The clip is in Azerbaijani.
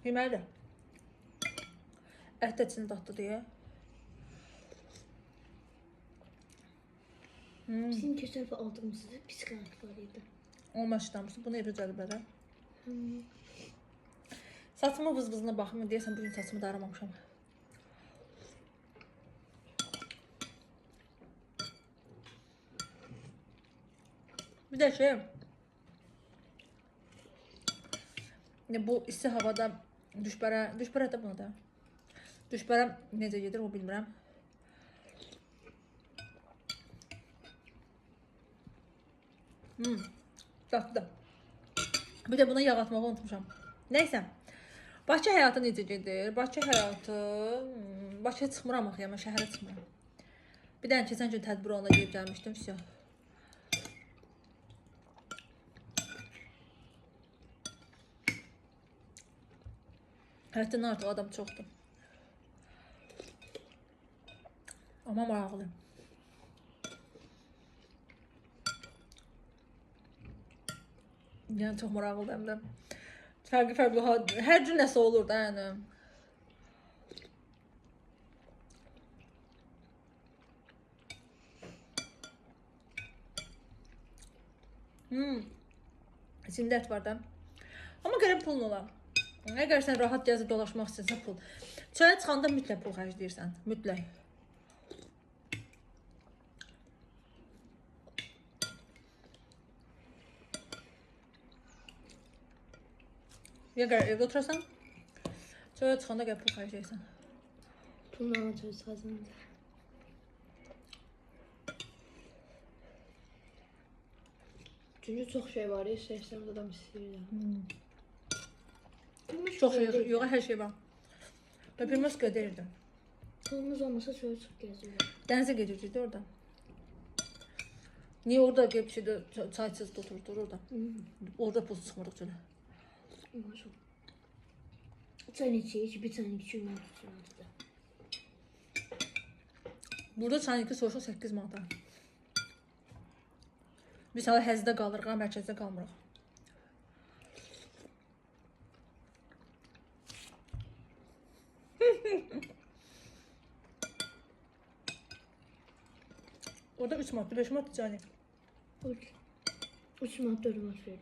Yeməlidir. Ət də içində dadlı deyə. Bizim keçən dəfə aldığımız pis qanat var idi. Olma işləmişdi. Bunu evdə cəlbədə. Saçımı vız-vızına baxım. Deyəsən bugün saçımı da aramamışam. Bir də şey, bu isti havada düşbərə də buna da. Düşbərə necə gedir o bilmirəm. Tatlı da. Bir də buna yağ atmağı unutmuşam. Nəysə. Bakı həyatı necə gedir? Bakı həyatı... Bakıya çıxmıram axı, mən şəhərə çıxmıram. Bir dənə keçən gün tədbir oluna gedib gəlmişdim. Всё. Həddən artıq adam çoxdur. Amma maraqlı. Yəni çox maraqlıdır həm də. Fərqli hər gün nəsə olur da yəni. İçində ət var da. Amma qərib pulun olar. Əgər sən rahat gəzib dolaşmaq istəyirsən pul. Çaya çıxanda mütləq pul xərcləyirsən. Mütləq. Əgər evdə oturarsan, çaya çıxanda gəl pul xərcləyirsən. Pulla çaya çıxasan. Çünki çox şey var, istəyirsən adam istəyir. Çox şey yox, hər şey var. Və bilməz qədərdir. Pulumuz olmasa çaya çıxıb gəzirik. Dənizə gedirdik orada. Niyə orada gəlib şeydə çaysız oturdur orada? Orada pul çıxmırıq çölə. Çay içirik, bir çay 2 manat. Burada çayınki soruşa 8 manata. Biz hala həzdə qalırıq, mərkəzdə qalmırıq. Orada 3 manat, 5 manat cani. 3 manat 4 manat verir.